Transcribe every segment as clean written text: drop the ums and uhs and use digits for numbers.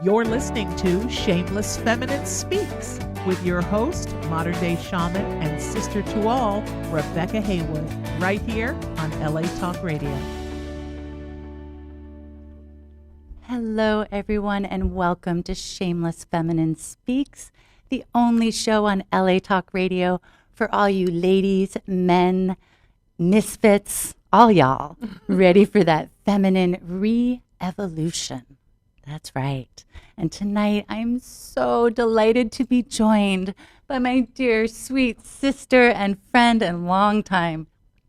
You're listening to Shameless Feminine Speaks with your host, modern-day shaman and sister to all, Rebecca Haywood, right here on LA Talk Radio. Hello, everyone, and welcome to Shameless Feminine Speaks, the only show on LA Talk Radio for all you ladies, men, misfits, all y'all, ready for that feminine re-evolution. That's right. And tonight, I'm so delighted to be joined by my dear, sweet sister and friend and longtime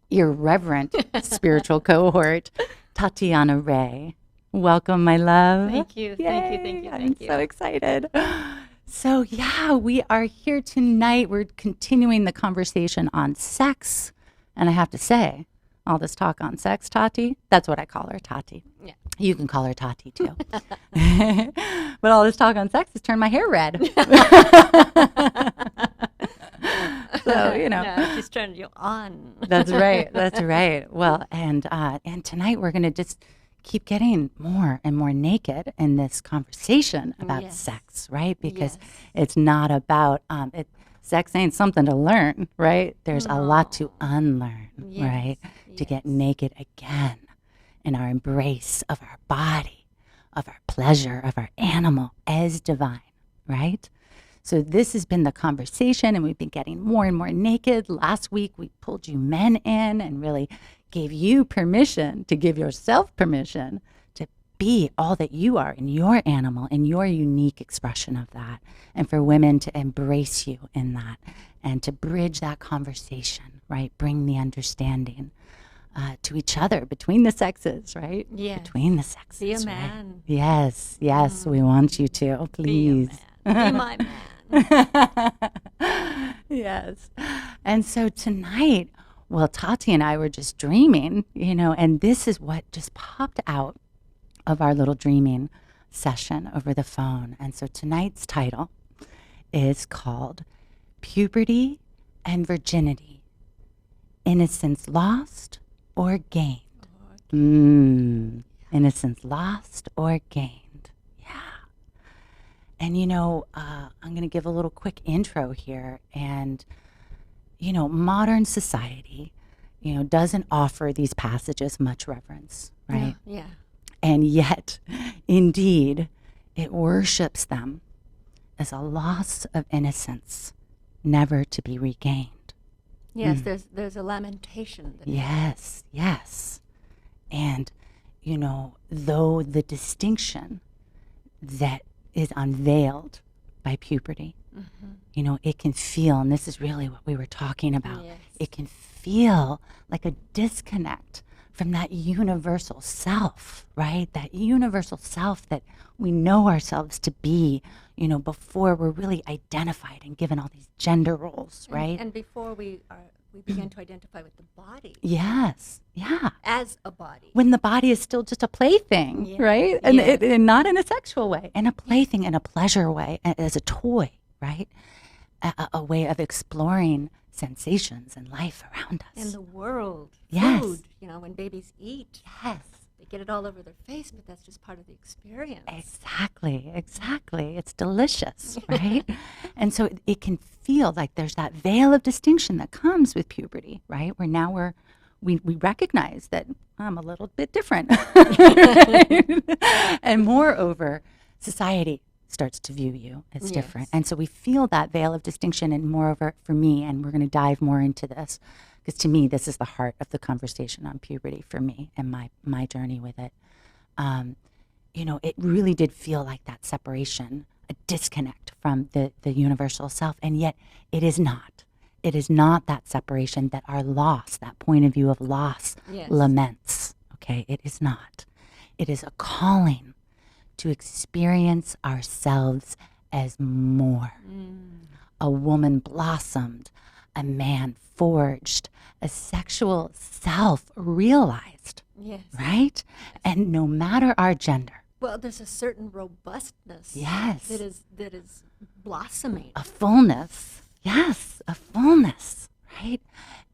irreverent spiritual cohort, Tatyana Rae. Welcome, my love. Thank you. Yay. Thank you. I'm so excited. So, yeah, we are here tonight. We're continuing the conversation on sex. And I have to say, all this talk on sex, Tati, that's what I call her, Tati. Yeah. You can call her Tati, too. But all this talk on sex has turned my hair red. So, you know. No, she's turned you on. That's right. That's right. Well, and tonight we're going to just keep getting more and more naked in this conversation about sex, right? Because it's not about, sex ain't something to learn, right? There's a lot to unlearn, right? To get naked again in our embrace of our body, of our pleasure, of our animal as divine, right? So this has been the conversation, and we've been getting more and more naked. Last week, we pulled you men in and really gave you permission to give yourself permission to be all that you are in your animal and your unique expression of that. And for women to embrace you in that and to bridge that conversation, right? Bring the understanding to each other between the sexes, right? Yes. Between the sexes. Be a right? man. Yes, we want you to, please. Be a man. Be my man. Yes. And so tonight, well, Tati and I were just dreaming, and this is what just popped out of our little dreaming session over the phone. And so tonight's title is called Puberty and Virginity, Innocence Lost or Gained. Innocence lost or gained. Yeah. And, I'm going to give a little quick intro here. And, modern society, doesn't offer these passages much reverence, right? Yeah. And yet, indeed, it worships them as a loss of innocence, never to be regained. Yes, there's a lamentation. Yes. And, though the distinction that is unveiled by puberty, it can feel, and this is really what we were talking about, it can feel like a disconnect from that universal self, right? That universal self that we know ourselves to be, before we're really identified and given all these gender roles, right? And before we begin to identify with the body. Yes, yeah. As a body. When the body is still just a plaything, right? And, and not in a sexual way, in a plaything, in a pleasure way, as a toy, right? A way of exploring sensations and life around us. In the world. Yes. Food, when babies eat. Yes. They get it all over their face, but that's just part of the experience. Exactly. It's delicious, right? And so it can feel like there's that veil of distinction that comes with puberty, right? Where now we recognize that I'm a little bit different. And moreover, society starts to view you as different. And so we feel that veil of distinction, and moreover for me, and we're going to dive more into this, because to me, this is the heart of the conversation on puberty for me and my journey with it. It really did feel like that separation, a disconnect from the universal self, and yet it is not. It is not that separation that our loss, that point of view of loss, laments. Okay, it is not. It is a calling to experience ourselves as more. A woman blossomed, a man forged, a sexual self realized. Yes. Right? And no matter our gender. Well, there's a certain robustness. Yes. That is blossoming. A fullness. Yes, a fullness, right?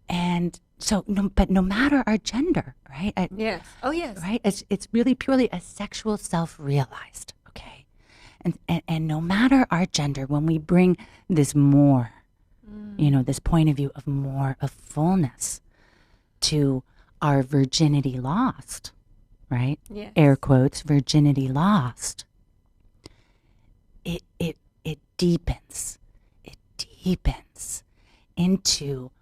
And so, but no matter our gender, right? Yes. Oh, yes. Right? It's really purely a sexual self-realized, okay? And no matter our gender, when we bring this more, this point of view of more, of fullness to our virginity lost, right? Yes. Air quotes, virginity lost. It deepens. It deepens into,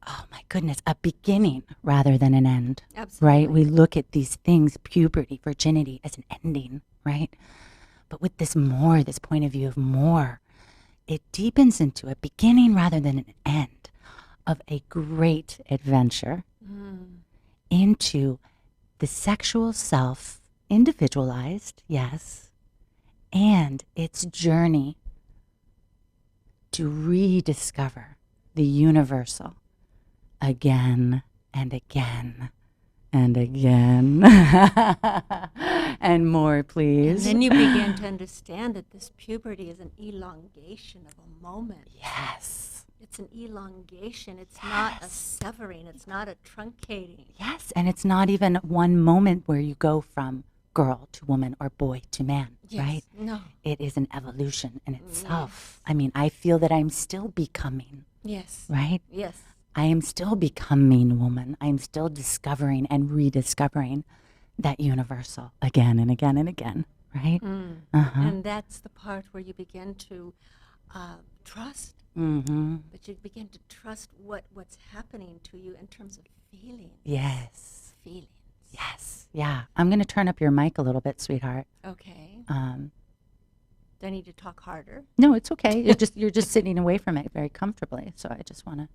oh my goodness, a beginning rather than an end. Absolutely. Right? We look at these things, puberty, virginity, as an ending, right? But with this more, this point of view of more, it deepens into a beginning rather than an end of a great adventure into the sexual self, individualized, yes, and its journey to rediscover the universal again and again and again. And more, please. And then you begin to understand that this puberty is an elongation of a moment. Yes. It's an elongation. It's not a severing. It's not a truncating. Yes, and it's not even one moment where you go from girl to woman or boy to man, right? No. It is an evolution in itself. I mean, I feel that I'm still becoming, Yes. right? Yes. I am still becoming woman. I'm still discovering and rediscovering that universal again and again and again, right? And that's the part where you begin to trust. But you begin to trust what's happening to you in terms of feelings. Yes. Feelings. Yes. Yeah. I'm going to turn up your mic a little bit, sweetheart. Okay. Do I need to talk harder? No, it's okay. You're just sitting away from it very comfortably. So I just want to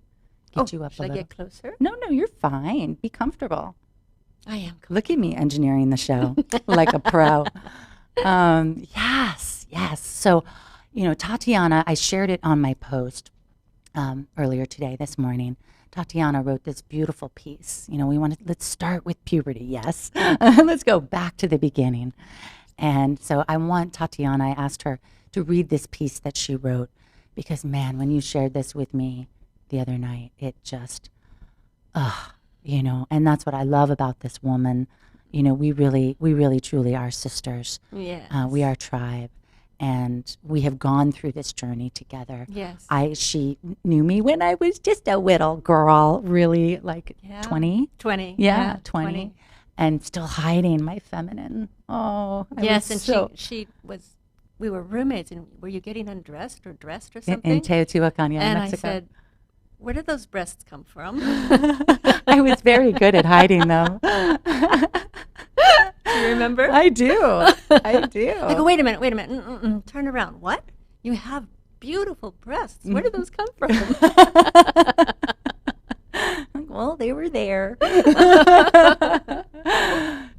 get you up a should little. I get closer? No, you're fine. Be comfortable. I am. Look at me engineering the show like a pro. Yes. So, Tatyana, I shared it on my post earlier today, this morning. Tatyana wrote this beautiful piece. Let's start with puberty, yes. Let's go back to the beginning. And so I asked her to read this piece that she wrote because, man, when you shared this with me the other night, it just, and that's what I love about this woman. We really truly are sisters. Yes. We are tribe. And we have gone through this journey together. Yes. She knew me when I was just a little girl, really 20? 20. Yeah, 20. And still hiding my feminine. Oh, yes, and she was, we were roommates, and were you getting undressed or dressed or something? In Teotihuacan, yeah, and Mexico. I said, where did those breasts come from? I was very good at hiding them. Do you remember? I do. I go, wait a minute. Turn around. What? You have beautiful breasts. Where did those come from? Well, they were there.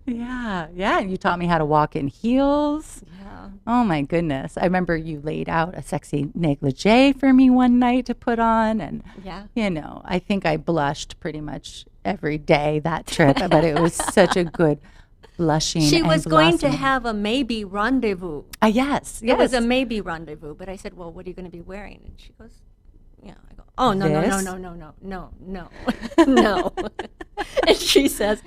Yeah. And you taught me how to walk in heels. Yeah. Oh, my goodness. I remember you laid out a sexy negligee for me one night to put on. And, I think I blushed pretty much every day that trip. But it was such a good blushing. She was going to blossoming. have a maybe rendezvous. Yes. It was a maybe rendezvous. But I said, well, what are you going to be wearing? And she goes, I go, oh, no. No. And she says,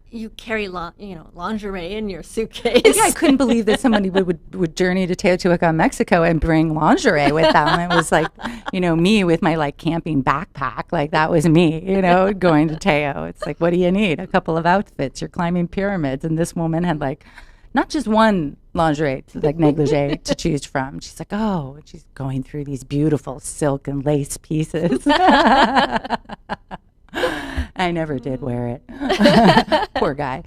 you carry lingerie in your suitcase. Yeah, I couldn't believe that somebody would journey to Teotihuacan, Mexico and bring lingerie with them. It was like, me with my camping backpack. That was me, going to Teo. It's like, what do you need? A couple of outfits. You're climbing pyramids. And this woman had not just one lingerie, negligee to choose from. She's like, oh, and she's going through these beautiful silk and lace pieces. I never did wear it. Poor guy.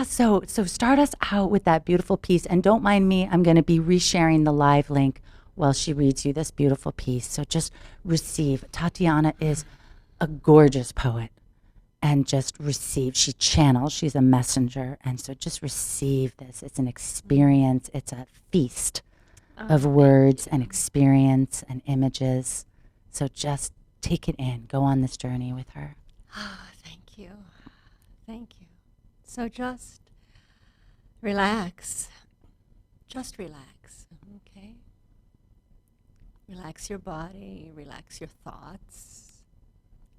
So start us out with that beautiful piece. And don't mind me, I'm going to be resharing the live link while she reads you this beautiful piece. So just receive. Tatyana is a gorgeous poet. And just receive. She channels. She's a messenger. And so just receive this. It's an experience. It's a feast of words and experience and images. So just take it in. Go on this journey with her. Thank you. So just relax. Just relax. Okay? Relax your body. Relax your thoughts.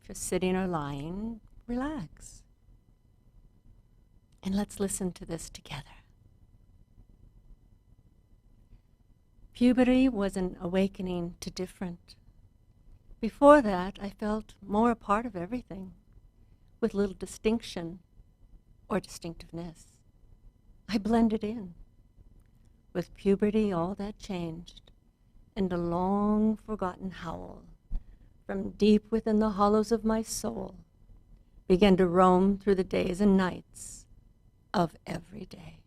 If you're sitting or lying, relax. And let's listen to this together. Puberty was an awakening to different. Before that, I felt more a part of everything, with little distinction or distinctiveness. I blended in. With puberty, all that changed, and a long-forgotten howl from deep within the hollows of my soul began to roam through the days and nights of every day.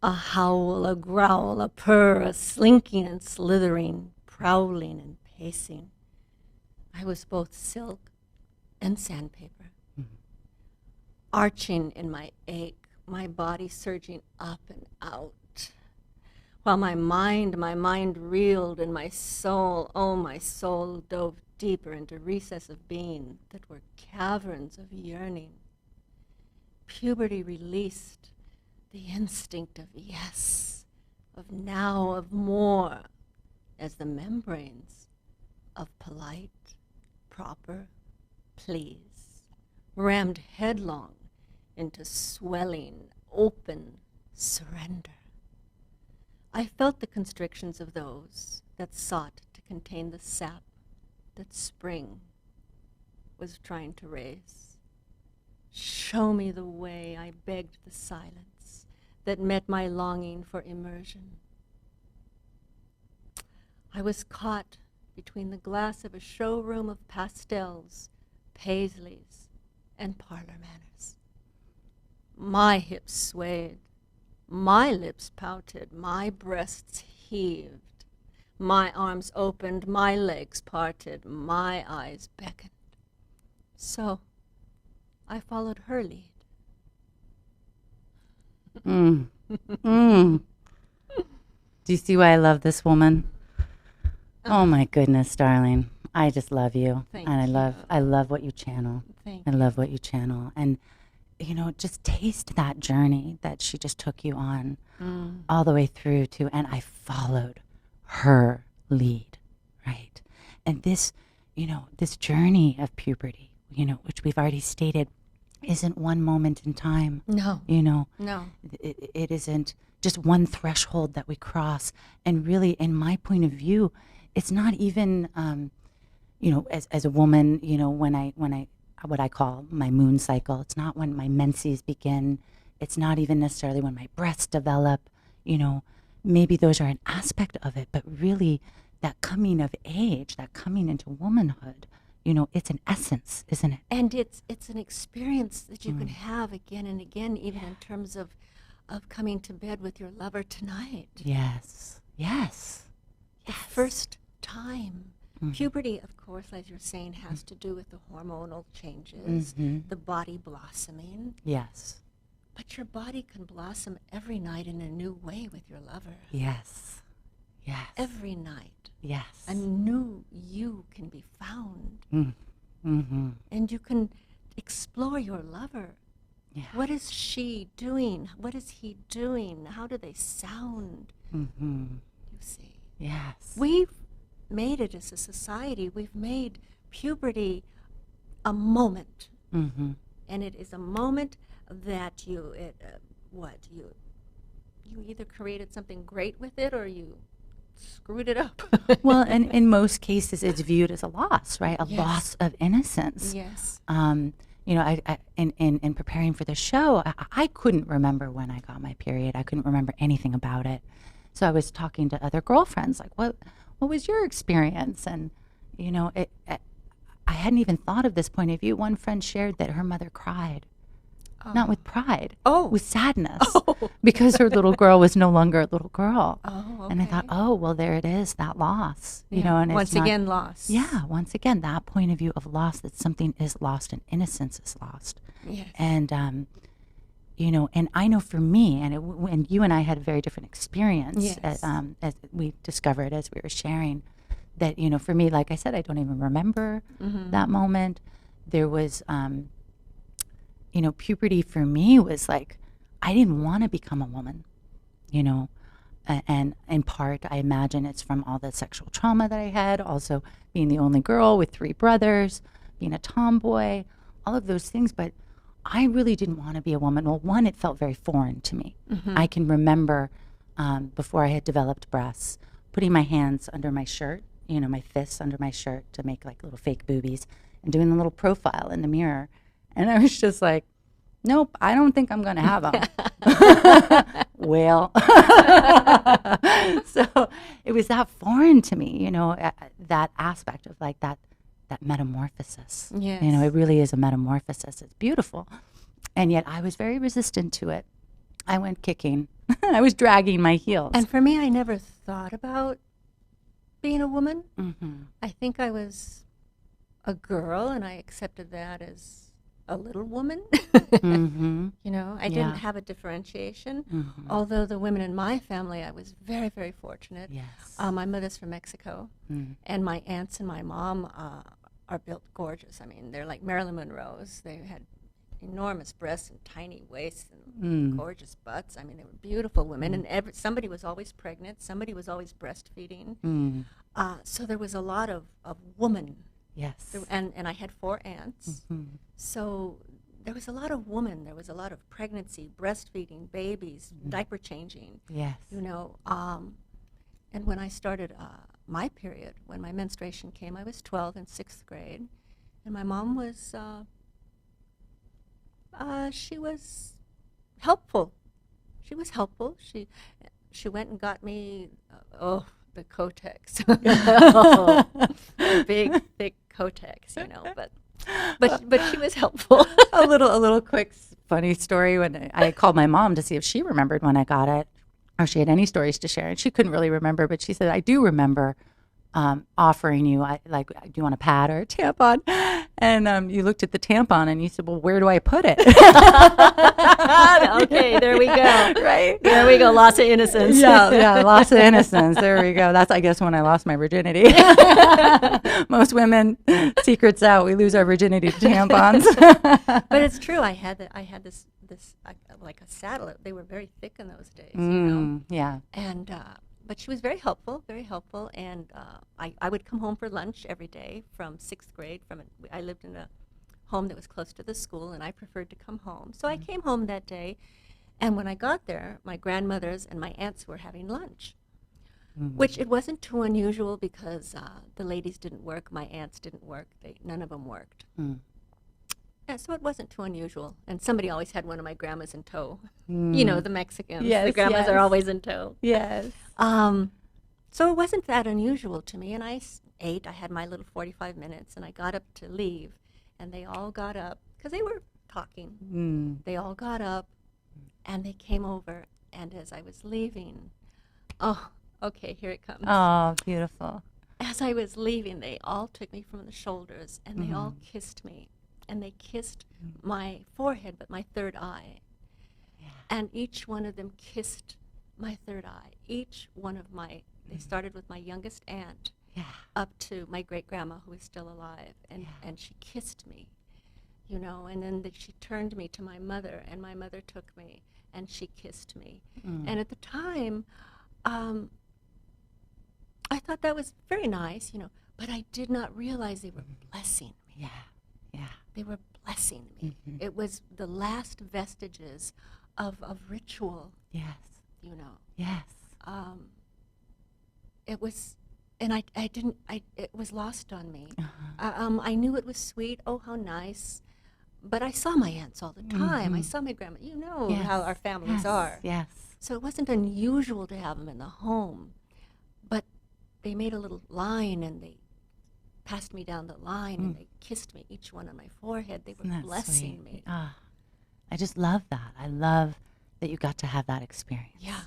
A howl, a growl, a purr, a slinking and slithering, prowling and pacing. I was both silk and sandpaper. Arching in my ache, my body surging up and out, while my mind reeled, and my soul, oh, my soul dove deeper into recesses of being that were caverns of yearning. Puberty released the instinct of yes, of now, of more, as the membranes of polite, proper, please rammed headlong into swelling, open surrender. I felt the constrictions of those that sought to contain the sap that spring was trying to raise. Show me the way, I begged the silence that met my longing for immersion. I was caught between the glass of a showroom of pastels, paisleys, and parlor manners. My hips swayed, my lips pouted, my breasts heaved, my arms opened, my legs parted, my eyes beckoned. So I followed her lead. Do you see why I love this woman? Oh my goodness, darling. I just love you. Thank and you. I love what you channel. I love what you channel. And you know, just taste that journey that she just took you on all the way through to, and I followed her lead, right? And this, you know, this journey of puberty, you know, which we've already stated, isn't one moment in time. No. You know, No. it isn't just one threshold that we cross. And really, in my point of view, it's not even, you know, as a woman, you know, when I what I call my moon cycle. It's not when my menses begin. It's not even necessarily when my breasts develop. You know, maybe those are an aspect of it, but really that coming of age, that coming into womanhood, you know, it's an essence, isn't it? And it's an experience that you can have again and again, even in terms of coming to bed with your lover tonight. Yes. The first time. Puberty, of course, as you're saying, has to do with the hormonal changes, the body blossoming. Yes. But your body can blossom every night in a new way with your lover. Yes. Every night. Yes. A new you can be found. And you can explore your lover. Yeah. What is she doing? What is he doing? How do they sound? You see. Yes. We've made it as a society. We've made puberty a moment. And it is a moment that you either created something great with it or you screwed it up. Well, and in most cases, it's viewed as a loss, right? A loss of innocence. Yes. You know, I in preparing for the show, I couldn't remember when I got my period. I couldn't remember anything about it. So I was talking to other girlfriends, like, what was your experience? And, you know, I hadn't even thought of this point of view. One friend shared that her mother cried. Not with pride, with sadness, because her little girl was no longer a little girl. And I thought, well, there it is, that loss. You know, and once again, loss. Yeah, once again, that point of view of loss, that something is lost and innocence is lost. Yes. And, you know, and I know for me, and you and I had a very different experience, as we discovered as we were sharing, that, you know, for me, like I said, I don't even remember that moment. There was... you know, puberty for me was like, I didn't want to become a woman, you know, and in part, I imagine it's from all the sexual trauma that I had, also being the only girl with 3 brothers, being a tomboy, all of those things. But I really didn't want to be a woman. Well, one, it felt very foreign to me. I can remember before I had developed breasts, putting my hands under my shirt, my fists under my shirt to make like little fake boobies, and doing a little profile in the mirror. And I was just like, nope, I don't think I'm going to have them. Well, so it was that foreign to me, that aspect of like that metamorphosis. Yes. It really is a metamorphosis. It's beautiful. And yet I was very resistant to it. I went kicking. I was dragging my heels. And for me, I never thought about being a woman. Mm-hmm. I think I was a girl, and I accepted that as a little woman. Mm-hmm. I didn't have a differentiation. Mm-hmm. Although the women in my family, I was very, very fortunate. Yes. My mother's from Mexico, and my aunts and my mom are built gorgeous. I mean, they're like Marilyn Monroe's. They had enormous breasts and tiny waists and gorgeous butts. I mean, they were beautiful women, and somebody was always pregnant. Somebody was always breastfeeding. So there was a lot of woman. Yes. And I had 4 aunts. Mm-hmm. So there was a lot of woman. There was a lot of pregnancy, breastfeeding, babies, diaper changing. Yes. And when I started my period, when my menstruation came, I was 12 in 6th grade. And my mom was, she was helpful. She was helpful. She went and got me, the Kotex. Big, thick Kotex, but she was helpful. a little quick funny story. When I called my mom to see if she remembered when I got it, or she had any stories to share, and she couldn't really remember, but she said, I do remember offering you, do you want a pad or a tampon? And you looked at the tampon and you said, well, where do I put it? Okay, there we go. Right? There we go, loss of innocence. Yeah, loss of innocence. There we go. That's, I guess, when I lost my virginity. Most women, secrets out, we lose our virginity to tampons. But it's true, I had this like a saddle. They were very thick in those days, Yeah. And but she was very helpful, and I would come home for lunch every day from 6th grade. I lived in a home that was close to the school, and I preferred to come home. So I came home that day, and when I got there, my grandmothers and my aunts were having lunch, which it wasn't too unusual because the ladies didn't work, my aunts didn't work, none of them worked. Yeah, so it wasn't too unusual. And somebody always had one of my grandmas in tow. The Mexicans. Yes, the grandmas are always in tow. Yes. So it wasn't that unusual to me. And I ate. I had my little 45 minutes, and I got up to leave. And they all got up, because they were talking. They all got up, and they came over. And as I was leaving, okay, here it comes. Oh, beautiful. As I was leaving, they all took me from the shoulders, and they all kissed me. And they kissed my forehead, but my third eye. Yeah. And each one of them kissed my third eye. Each one of they started with my youngest aunt up to my great-grandma, who is still alive. And she kissed me, and then she turned me to my mother, and my mother took me, and she kissed me. And at the time, I thought that was very nice, but I did not realize they were blessing me. Yeah. They were blessing me. It was the last vestiges of ritual. Yes. Yes. It was, and it was lost on me. I knew it was sweet. Oh, how nice. But I saw my aunts all the time. I saw my grandma. How our families are. Yes. So it wasn't unusual to have them in the home. But they made a little line, and they passed me down the line, and they kissed me, each one on my forehead. They were blessing me. I just love that. I love that you got to have that experience. Yeah.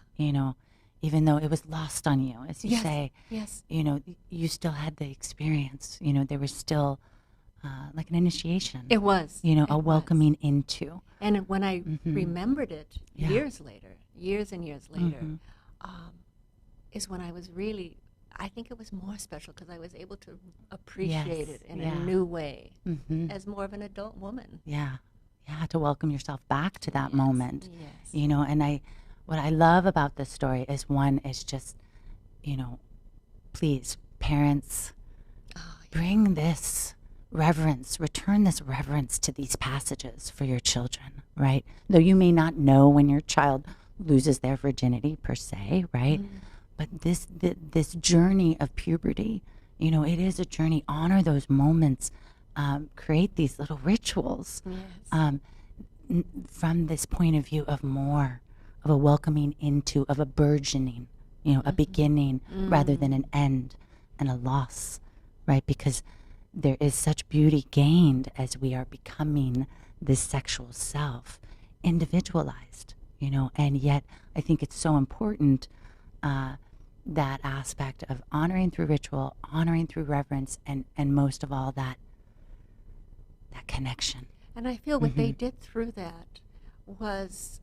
Even though it was lost on you, as you say. Yes. You still had the experience. There was still like an initiation. It was. A welcoming into. And when I remembered it years and years later, is when I was really, I think it was more special because I was able to appreciate it in a new way as more of an adult woman. Yeah, to welcome yourself back to that moment. Yes. And what I love about this story is just, please, parents, bring this reverence, return this reverence to these passages for your children, right? Though you may not know when your child loses their virginity per se, right? But this journey of puberty, it is a journey. Honor those moments. Create these little rituals from this point of view of more, of a welcoming into, of a burgeoning, a beginning rather than an end and a loss, right? Because there is such beauty gained as we are becoming this sexual self, individualized, and yet I think it's so important that aspect of honoring through ritual, honoring through reverence, and most of all that connection. And I feel what they did through that was,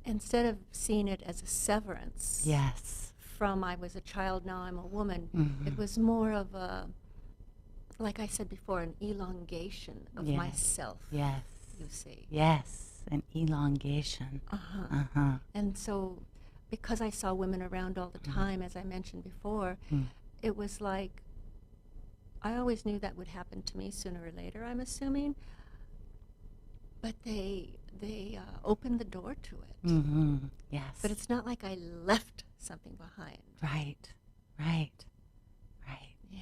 instead of seeing it as a severance from I was a child, now I'm a woman, it was more of a, like I said before, an elongation of myself. Yes. You see. Yes, an elongation. And so, because I saw women around all the time, as I mentioned before, it was like, I always knew that would happen to me sooner or later, I'm assuming, but they opened the door to it. Yes. But it's not like I left something behind. Right. Yeah.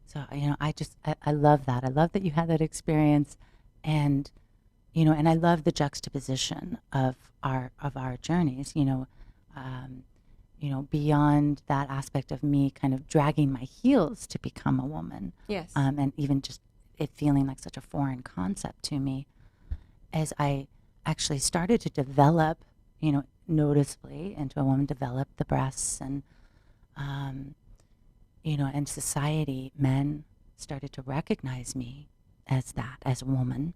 So, I love that. I love that you had that experience, and, and I love the juxtaposition of our journeys, beyond that aspect of me kind of dragging my heels to become a woman. Yes. And even just it feeling like such a foreign concept to me, as I actually started to develop, noticeably into a woman, develop the breasts, and, and society, men started to recognize me as that, as a woman.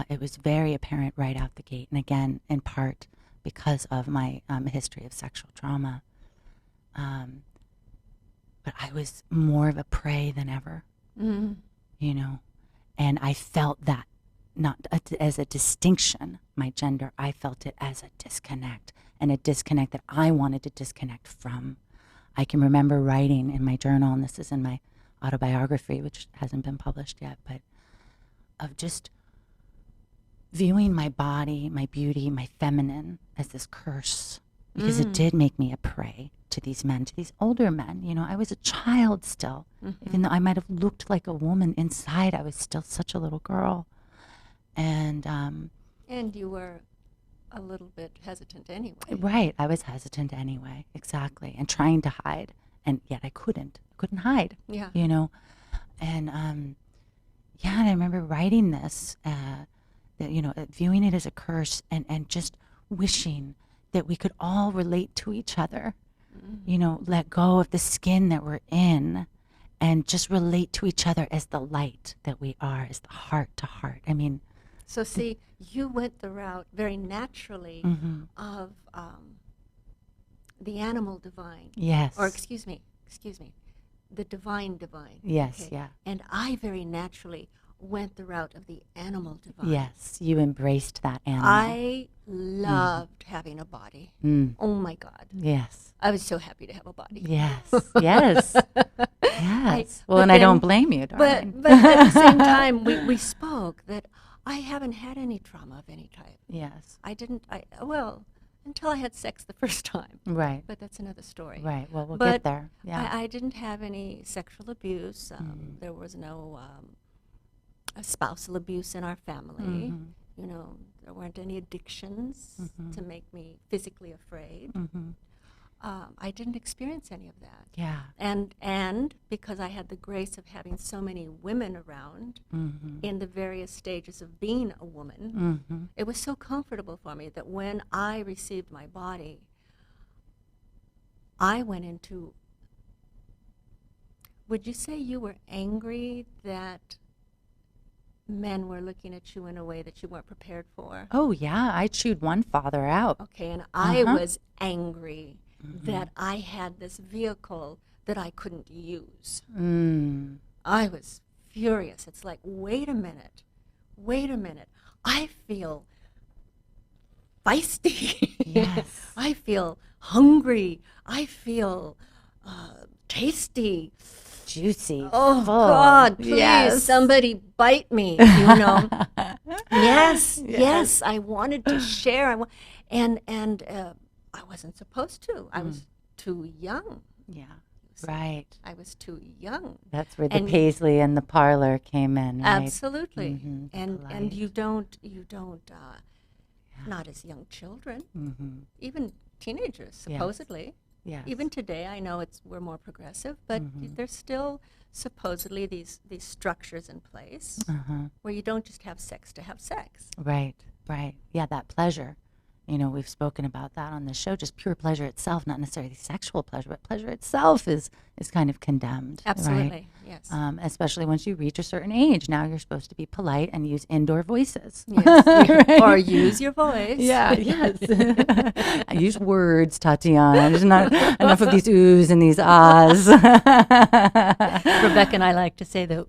It was very apparent right out the gate, and again, in part because of my history of sexual trauma. But I was more of a prey than ever, and I felt that not as a distinction, my gender, I felt it as a disconnect, and a disconnect that I wanted to disconnect from. I can remember writing in my journal, and this is in my autobiography, which hasn't been published yet, but of just viewing my body, my beauty, my feminine as this curse, because it did make me a prey to these men, to these older men. I was a child still. Even though I might have looked like a woman, inside I was still such a little girl. And you were a little bit hesitant anyway. Right, I was hesitant anyway, exactly, and trying to hide, and yet I couldn't hide. Yeah. And and I remember writing this, viewing it as a curse, and just wishing that we could all relate to each other, let go of the skin that we're in, and just relate to each other as the light that we are, as the heart to heart. I mean, so see, you went the route very naturally of the animal divine. Yes. Or excuse me, the divine. Yes, okay? yeah. And I very naturally went the route of the animal divine. Yes, you embraced that animal. I loved having a body. Oh my God. Yes. I was so happy to have a body. Yes, yes. Yes. Well, and then, I don't blame you, darling. But at the same time, we spoke that I haven't had any trauma of any type. Yes. Until I had sex the first time. Right. But that's another story. Right. Well, we'll But get there. Yeah. I didn't have any sexual abuse. There was no spousal abuse in our family. There weren't any addictions to make me physically afraid. I didn't experience any of that. Yeah. And because I had the grace of having so many women around in the various stages of being a woman, it was so comfortable for me that when I received my body, I went into, would you say you were angry that men were looking at you in a way that you weren't prepared for? Oh, yeah. I chewed one father out. Okay, and I was angry that I had this vehicle that I couldn't use. I was furious. It's like, wait a minute. I feel feisty. Yes. I feel hungry. I feel tasty. juicy. Oh, full. God, please, Yes. somebody bite me, Yes, I wanted to share. And I wasn't supposed to. I was too young. Yeah. Right. I was too young. That's where the paisley and the parlor came in, right? Absolutely. Mm-hmm. And Polite. you don't not as young children, even teenagers supposedly. Yes. Even today, I know we're more progressive, but there's still supposedly these structures in place where you don't just have sex to have sex. Right. Yeah, that pleasure. We've spoken about that on the show, just pure pleasure itself, not necessarily sexual pleasure, but pleasure itself is kind of condemned. Absolutely, right? yes. Especially once you reach a certain age. Now you're supposed to be polite and use indoor voices. Yes. Right? Or use your voice. Yeah, yes. I use words, Tatyana. There's not enough of these oohs and these ahs. Rebecca and I like to say the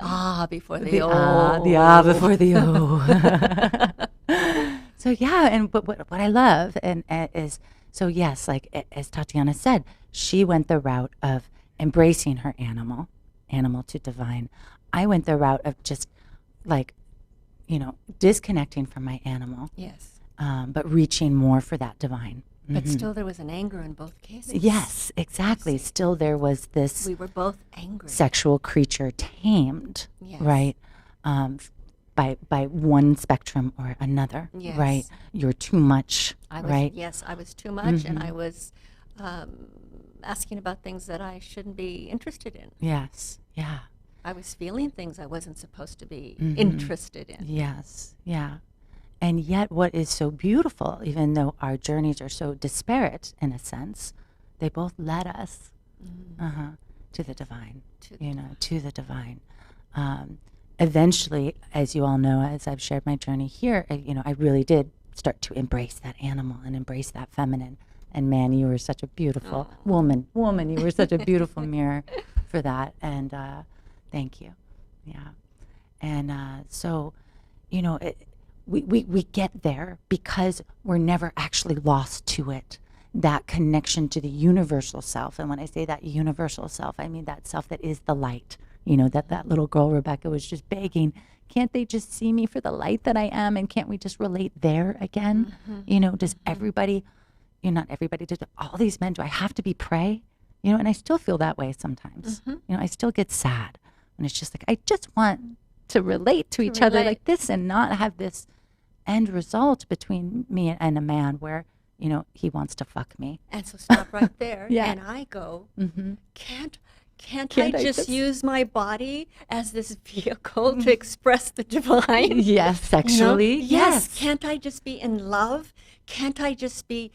ah before the oh. The ah before the oh. So yeah, but what I love is, so yes, like as Tatyana said, she went the route of embracing her animal to divine. I went the route of just like, disconnecting from my animal. Yes. But reaching more for that divine. But still there was an anger in both cases. Yes, exactly. Still there was this. We were both angry. Sexual creature tamed, yes. right? By one spectrum or another, yes. right? You're too much, right? Yes, I was too much, and I was asking about things that I shouldn't be interested in. Yes, yeah. I was feeling things I wasn't supposed to be interested in. Yes, yeah. And yet what is so beautiful, even though our journeys are so disparate in a sense, they both led us to the divine, to the divine. Eventually, as you all know, as I've shared my journey here, I really did start to embrace that animal and embrace that feminine. And man, you were such a beautiful woman, you were such a beautiful mirror for that. And thank you. Yeah. And so, we get there because we're never actually lost to it. That connection to the universal self. And when I say that universal self, I mean that self that is the light. That little girl, Rebecca, was just begging, can't they just see me for the light that I am? And can't we just relate there again? Does everybody, not everybody, does all these men, do I have to be prey? And I still feel that way sometimes. I still get sad. And it's just like, I just want to relate to each other like this and not have this end result between me and a man where, he wants to fuck me. And so stop right there. Yeah. And I go, Can't I just use my body as this vehicle to express the divine? Yes, sexually. Yes. Can't I just be in love? Can't I just be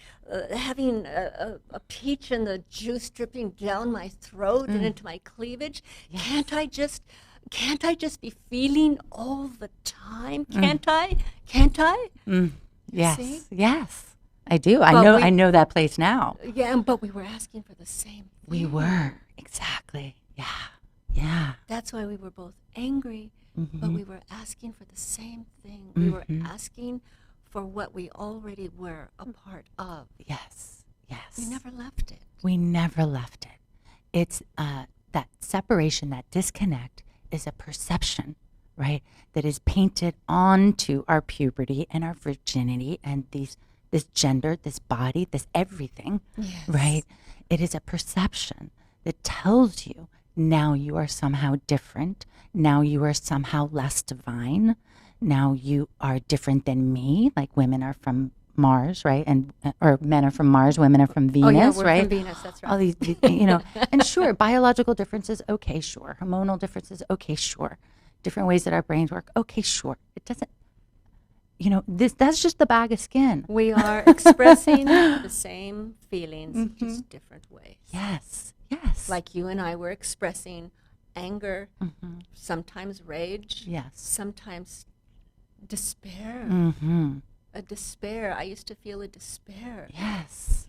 having a peach and the juice dripping down my throat and into my cleavage? Yes. Can't I just be feeling all the time? Can't I? Can't I? Yes. See? Yes. I do. I know that place now. Yeah, but we were asking for the same thing. We were. Exactly. Yeah. Yeah. That's why we were both angry, but we were asking for the same thing. We were asking for what we already were a part of. Yes. Yes. We never left it. We never left it. It's that separation, that disconnect is a perception, right? That is painted onto our puberty and our virginity and this gender, this body, this everything, right? It is a perception that tells you now you are somehow different. Now you are somehow less divine. Now you are different than me. Like women are from Mars, right? Or men are from Mars, women are from Venus, we're right? From Venus, that's right. All these, and sure, biological differences, okay, sure. Hormonal differences, okay, sure. Different ways that our brains work, okay, sure. It doesn't. That's just the bag of skin. We are expressing the same feelings, just different ways. Yes, yes. Like you and I were expressing anger, sometimes rage, sometimes despair. A despair. I used to feel a despair. Yes.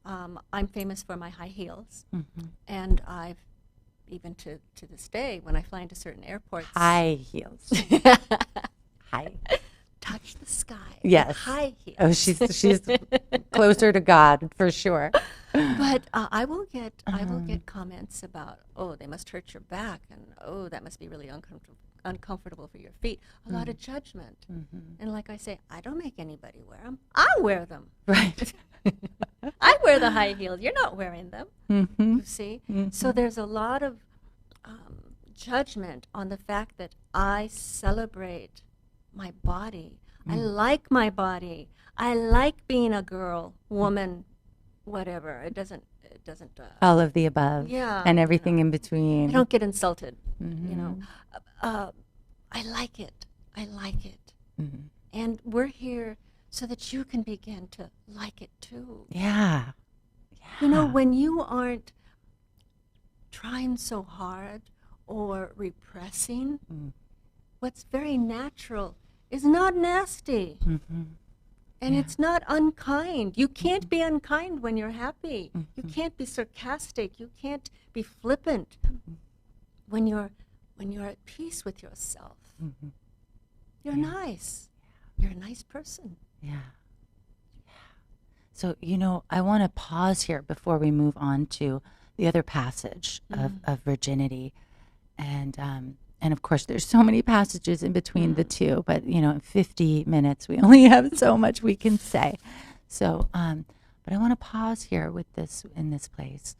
I'm famous for my high heels, and I've even to this day when I fly into certain airports. High heels. High. touch the sky. Yes. High heels. Oh, she's closer to God for sure. But I will get comments about, oh, they must hurt your back, and oh, that must be really uncomfortable for your feet. A lot of judgment. And like I say, I don't make anybody wear them. I wear them. Right. I wear the high heels. You're not wearing them. You see? So there's a lot of judgment on the fact that I celebrate my body. I like my body. I like being a girl, woman, whatever. It doesn't. All of the above. Yeah. And everything in between. I don't get insulted. You know. I like it. I like it. And we're here so that you can begin to like it too. Yeah. You know, when you aren't trying so hard or repressing, what's very natural is not nasty. And it's not unkind. You can't be unkind when you're happy. You can't be sarcastic. You can't be flippant when you're at peace with yourself. You're nice. You're a nice person. Yeah. So, you know, I want to pause here before we move on to the other passage of virginity. And of course, there's so many passages in between the two, but, you know, in 50 minutes, we only have so much we can say. So, but I want to pause here with this, in this place,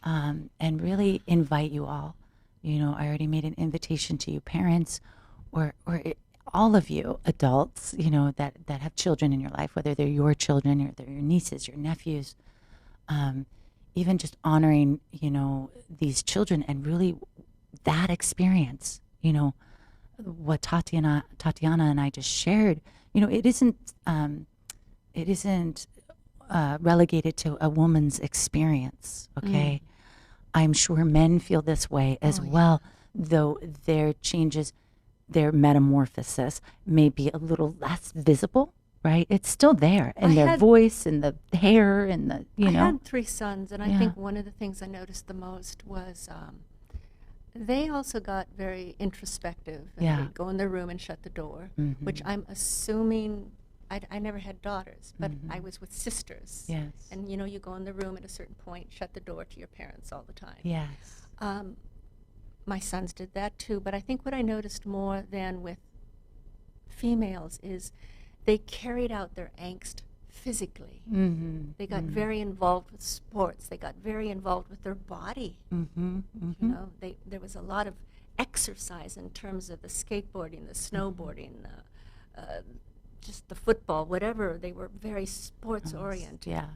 and really invite you all. You know, I already made an invitation to you parents or all of you adults, you know, that have children in your life, whether they're your children or they're your nieces, your nephews, even just honoring, you know, these children and really that experience, you know, what Tatyana and I just shared, you know, it isn't relegated to a woman's experience, okay? I'm sure men feel this way as well, though their changes, their metamorphosis may be a little less visible, right? It's still there in their voice and the hair and the, you know. I had 3 sons, and I think one of the things I noticed the most was they also got very introspective. And they'd go in their room and shut the door, which I'm assuming, I never had daughters, but I was with sisters. Yes. And, you know, you go in the room at a certain point, shut the door to your parents all the time. Yes. My sons did that too, but I think what I noticed more than with females is they carried out their angst physically. They got very involved with sports. They got very involved with their body. You know, there was a lot of exercise in terms of the skateboarding, the snowboarding, just the football, whatever. They were very sports oriented. Yeah,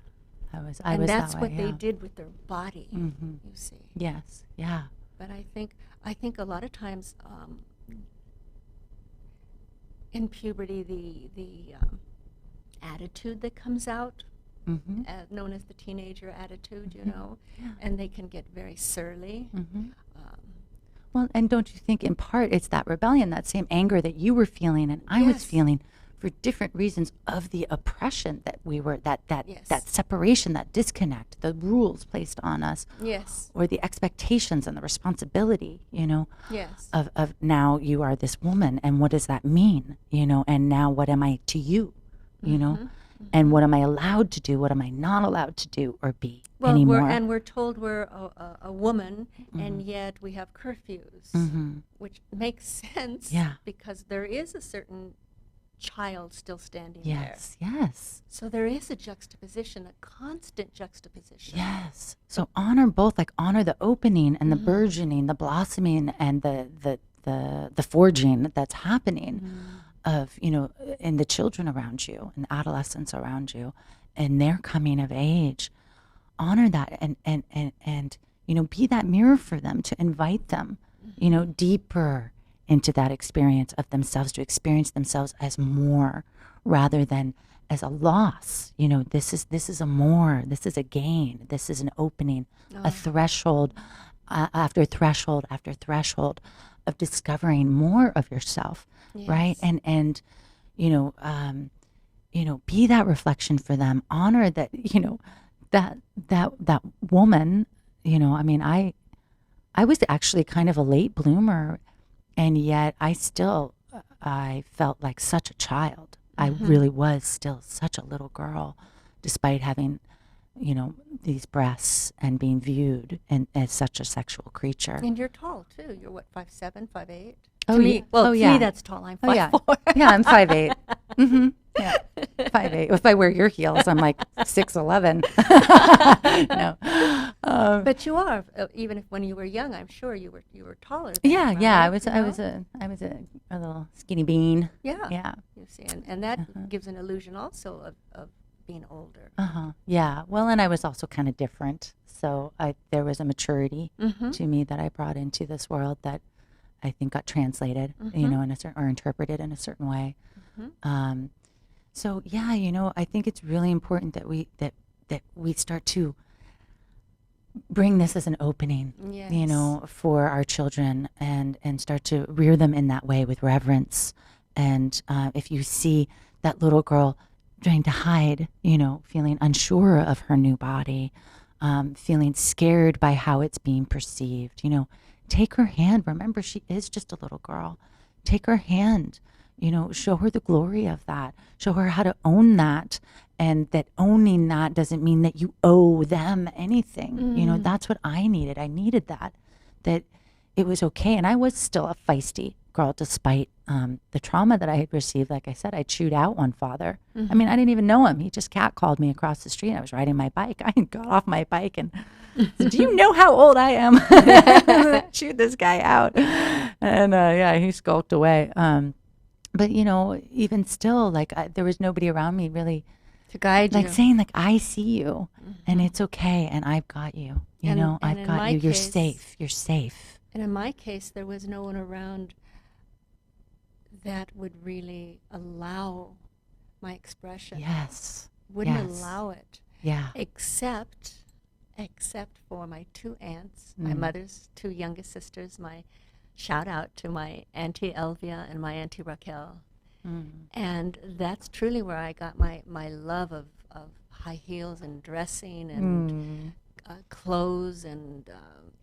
I was. And that's that what way, they did with their body. You see. Yes. Yeah. But I think a lot of times in puberty, the attitude that comes out, known as the teenager attitude, you know, and they can get very surly. Well, and don't you think in part it's that rebellion, that same anger that you were feeling and I was feeling for different reasons of the oppression that we were, that separation, that disconnect, the rules placed on us, or the expectations and the responsibility, you know, of now you are this woman and what does that mean, you know, and now what am I to you, you know, and what am I allowed to do, what am I not allowed to do or be anymore. We're told we're a woman, and yet we have curfews, which makes sense because there is a certain child still standing there. Yes. So there is a juxtaposition, a constant juxtaposition. Yes. So honor both, like honor the opening and the burgeoning, the blossoming and the forging that's happening of, you know, in the children around you and the adolescents around you and their coming of age. Honor that and you know, be that mirror for them to invite them, you know, deeper into that experience of themselves, to experience themselves as more rather than as a loss. You know, this is a more, this is a gain, this is an opening, a threshold after threshold after threshold of discovering more of yourself, right? And you know, be that reflection for them. Honor that, you know, that woman, you know, I mean, I was actually kind of a late bloomer, and yet I still I felt like such a child. I really was still such a little girl, despite having, these breasts and being viewed as such a sexual creature. And you're tall too. You're what, 5'7", 5'8"? Oh, to me, yeah. well, Oh, to yeah. me that's tall. I'm 5'4". Oh, yeah. Yeah, I'm 5'8". Mm-hmm. Yeah, 5'8". If I wear your heels, I'm like 6'11". No. But you are, even if when you were young, I'm sure you were taller. Yeah, Then, yeah. right? I was a little skinny bean. Yeah. Yeah. You see, and that gives an illusion also of being older. Yeah. Well, and I was also kind of different. So there was a maturity to me that I brought into this world that I think got translated, in a certain, or interpreted in a certain way. So yeah, I think it's really important that we start to bring this as an opening, for our children, and start to rear them in that way with reverence. And if you see that little girl trying to hide, feeling unsure of her new body, feeling scared by how it's being perceived, take her hand. Remember, she is just a little girl. Take her hand, show her the glory of that. Show her how to own that, and that owning that doesn't mean that you owe them anything. That's what I needed. I needed that it was okay. And I was still a feisty girl, despite the trauma that I had received. Like I said, I chewed out one father. I mean, I didn't even know him. He just catcalled me across the street. I was riding my bike. I got off my bike and said, "Do you know how old I am?" Chewed this guy out. And he skulked away. But even still, like there was nobody around me really to guide you, like saying like, "I see you, and it's okay, and I've got you. I've got you. You're safe. You're safe." And in my case, there was no one around that would really allow my expression. Yes. Wouldn't allow it. Yeah. Except for my two aunts, my mother's two youngest sisters. My shout out to my Auntie Elvia and my Auntie Raquel. And that's truly where I got my love of high heels and dressing and clothes and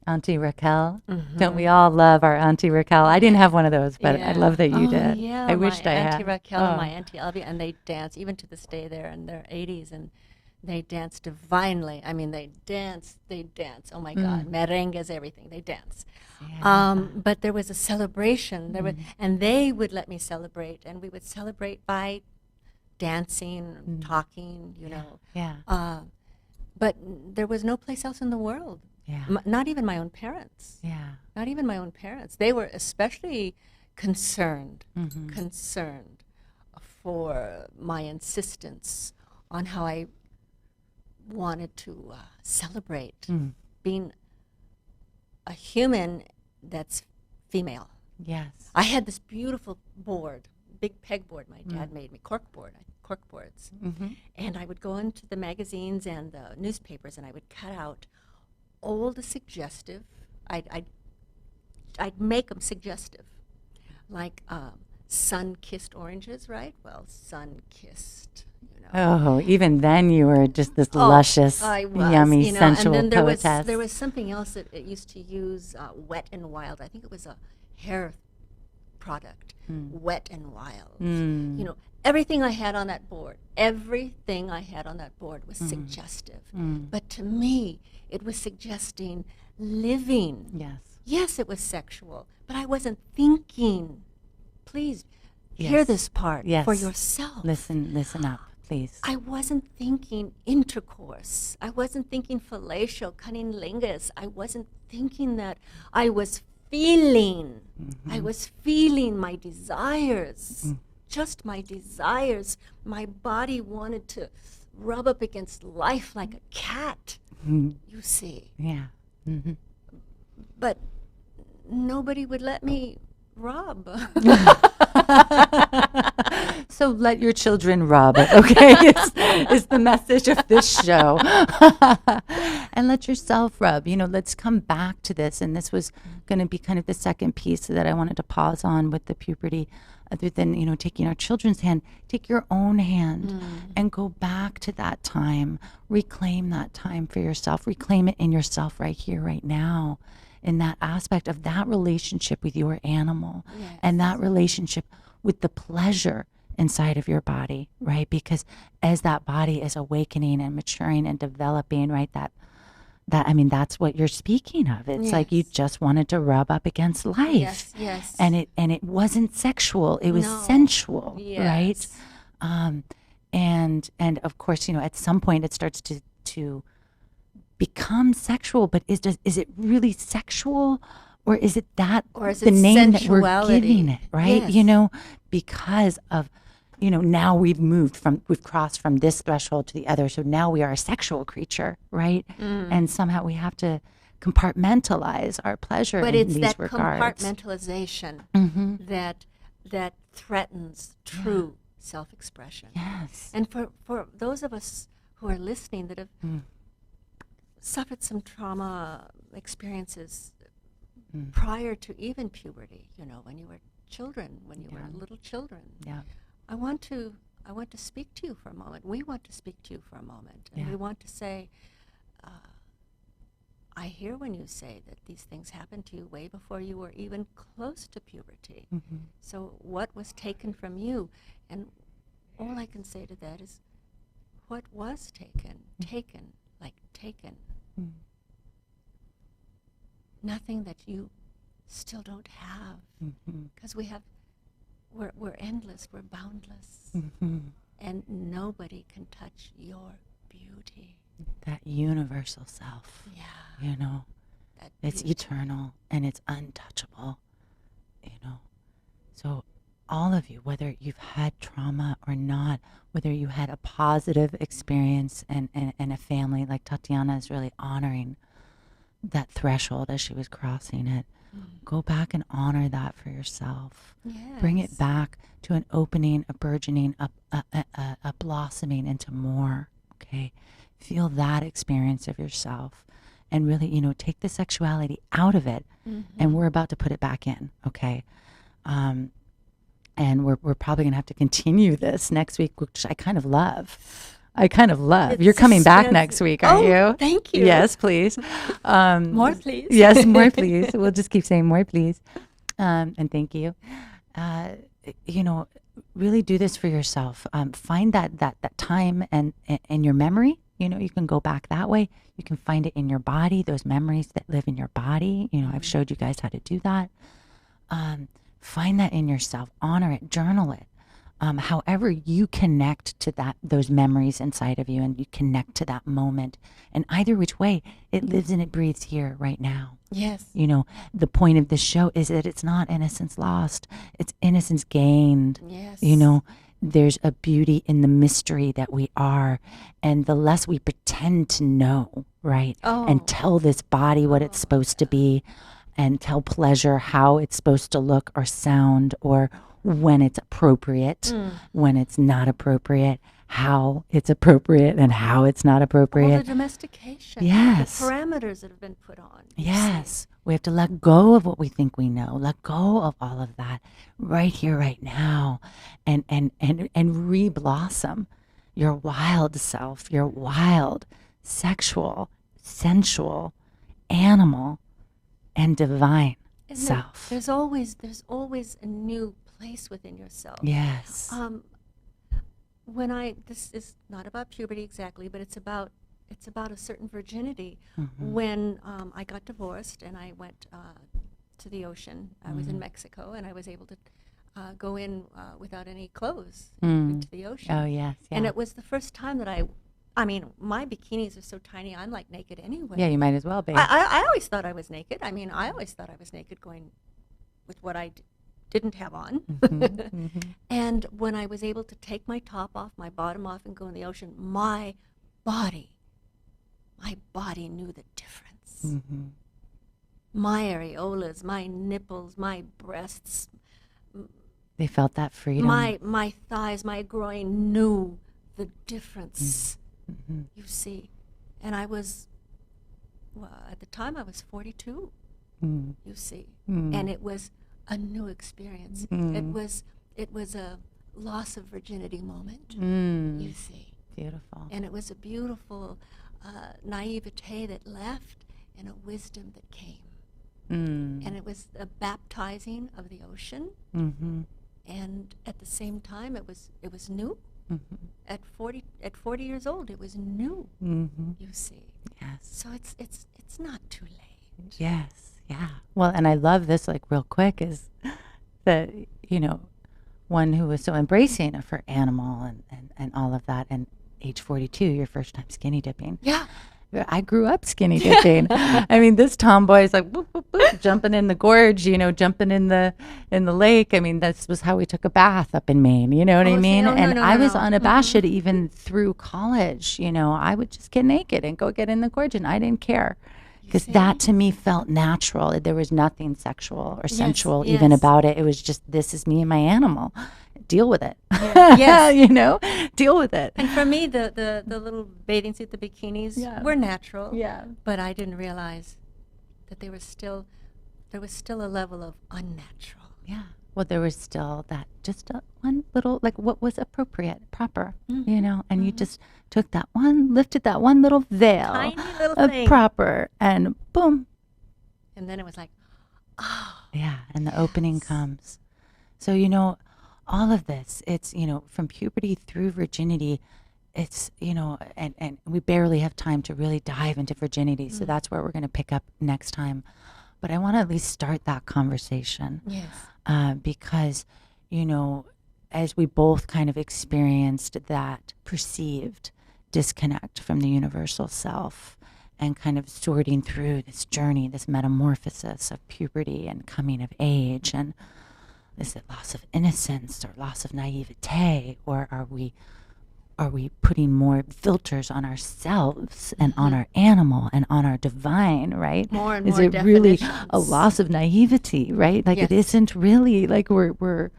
Auntie Raquel. Don't we all love our Auntie Raquel? I didn't have one of those, but I love that you did. Yeah, I wished I had. Auntie Raquel and my Auntie Elvia, and they dance even to this day. They're in their 80s, and they dance divinely. I mean, they dance. Oh my God, merengues, everything. They dance. But there was a celebration. And they would let me celebrate, and we would celebrate by dancing, talking. But there was no place else in the world. Yeah. Not even my own parents. Yeah. Not even my own parents. They were especially concerned for my insistence on how I wanted to celebrate being a human that's female. Yes. I had this beautiful board, big pegboard my dad made me, cork boards. And I would go into the magazines and the newspapers, and I would cut out all the suggestive. I'd make them suggestive, like sun-kissed oranges, right? Well, sun-kissed, Oh, even then you were just this luscious, yummy, sensual and then poetess. there was something else that it used to use, Wet and Wild. I think it was a hair product, Wet and Wild. Everything I had on that board, was suggestive. But to me, it was suggesting living. Yes. Yes, it was sexual, but I wasn't thinking. Please hear this part for yourself. Listen up, please. I wasn't thinking intercourse. I wasn't thinking fellatio, cunnilingus. I wasn't thinking that. I was feeling. I was feeling my desires. Just my desires. My body wanted to rub up against life like a cat, you see. Yeah. But nobody would let me rub. So let your children rub, okay, is the message of this show. And let yourself rub. Let's come back to this. And this was going to be kind of the second piece that I wanted to pause on with the puberty. Other than, taking our children's hand, take your own hand and go back to that time. Reclaim that time for yourself. Reclaim it in yourself right here, right now. in that aspect of that relationship with your animal Yes. and that relationship with the pleasure inside of your body, right? Because as that body is awakening and maturing and developing, right, I mean, that's what you're speaking of. It's like you Yes. just wanted to rub up against life. Yes, yes. And it wasn't sexual. It was No. sensual, right? Yes. And of course, you know, at some point it starts to become sexual, but is it really sexual, or is it that Or is the it name that we're sensuality? giving it, right? Yes. You know, because of, you know, now we've crossed from this threshold to the other, so now we are a sexual creature, right? And somehow we have to compartmentalize our pleasure But in it's these that regards. compartmentalization Mhm. that threatens true self-expression. Yes. And for those of us who are listening that have suffered some trauma experiences prior to even puberty, you know, when you were children, when you were little children, Yeah. I want to speak to you for a moment. We want to speak to you for a moment, and Yeah. we want to say, I hear when you say that these things happened to you way before you were even close to puberty. So what was taken from you? And all I can say to that is, what was taken? Taken. Nothing that you still don't have, because we're endless, we're boundless, and nobody can touch your beauty. That universal self. Yeah. You know, That it's beauty. eternal and it's untouchable, you know. So all of you, whether you've had trauma or not, whether you had a positive experience and a family, like Tatyana is really honoring that threshold as she was crossing it. Go back and honor that for yourself. Bring it Yes. back to an opening, a burgeoning, a blossoming into more, okay? Feel that experience of yourself and really, you know, take the sexuality out of it, and we're about to put it back in, okay? And we're probably going to have to continue this next week, which I kind of love. It's You're coming back suspense. next week, aren't you? Thank you. Yes, please. More, please. Yes, more, please. We'll just keep saying more, please. And thank you. You know, really do this for yourself. Find that time and your memory. You know, you can go back that way. You can find it in your body, those memories that live in your body. You know, I've showed you guys how to do that. Find that in yourself. Honor it. Journal it. However you connect to those memories inside of you, and you connect to that moment, and either which way, it lives and it breathes here right now. Yes. You know, the point of this show is that it's not innocence lost, it's innocence gained. Yes. You know, there's a beauty in the mystery that we are, and the less we pretend to know, right? And tell this body what it's supposed to be, and tell pleasure how it's supposed to look or sound, or when it's appropriate, when it's not appropriate, how it's appropriate and how it's not All appropriate. the domestication. Yes. The parameters that have been put on. Yes. We have to let go of what we think we know, let go of all of that right here, right now, and re-blossom your wild self, your wild, sexual, sensual, animal, and divine self. There's always a new place within yourself. Yes. This is not about puberty exactly, but it's about a certain virginity. When I got divorced and I went to the ocean, I was in Mexico, and I was able to go in without any clothes into the ocean. Oh, yes. Yeah. And it was the first time that I mean, my bikinis are so tiny, I'm like naked anyway. Yeah, you might as well be. I always thought I was naked. I mean, I always thought I was naked going with what I didn't have on. And when I was able to take my top off, my bottom off, and go in the ocean, my body knew the difference. My areolas, my nipples, my breasts, They felt that freedom. my thighs, my groin knew the difference. You see. And I was, at the time I was 42, you see. And it was a new experience. It was a loss of virginity moment, you see. Beautiful. And it was a beautiful naivete that left and a wisdom that came. And it was a baptizing of the ocean. And at the same time, it was new. At 40 years old, it was new. You see. Yes. So it's not too late. Yes. Yeah. Well, and I love this, like, real quick, is that, you know, one who was so embracing of her animal and all of that, and age 42, your first time skinny dipping. Yeah. I grew up skinny dipping. I mean, this tomboy is like boop, boop, boop, jumping in the gorge, you know, jumping in the lake. I mean, this was how we took a bath up in Maine. You know what I mean? I was unabashed even through college. You know, I would just get naked and go get in the gorge, and I didn't care because that to me felt natural. There was nothing sexual or sensual even about it. It was just, this is me and my animal. Deal with it. Yes. You know, deal with it. And for me, the little bathing suit, the bikinis were natural. Yeah. But I didn't realize that there was still a level of unnatural. Yeah. Well, there was still that, just one little, like, what was appropriate, proper, you know, and you just took that one, lifted that one little veil, tiny little of thing, proper, and boom. And then it was like, oh. Yeah. And the opening comes. So, you know, all of this, it's, you know, from puberty through virginity, it's, you know, and we barely have time to really dive into virginity. So that's where we're going to pick up next time. But I want to at least start that conversation. Yes. Because, you know, as we both kind of experienced that perceived disconnect from the universal self and kind of sorting through this journey, this metamorphosis of puberty and coming of age, and is it loss of innocence or loss of naivete, or are we putting more filters on ourselves and on our animal and on our divine, right? More and is more it really definitions. a loss of naivety, right? Like it isn't really like we're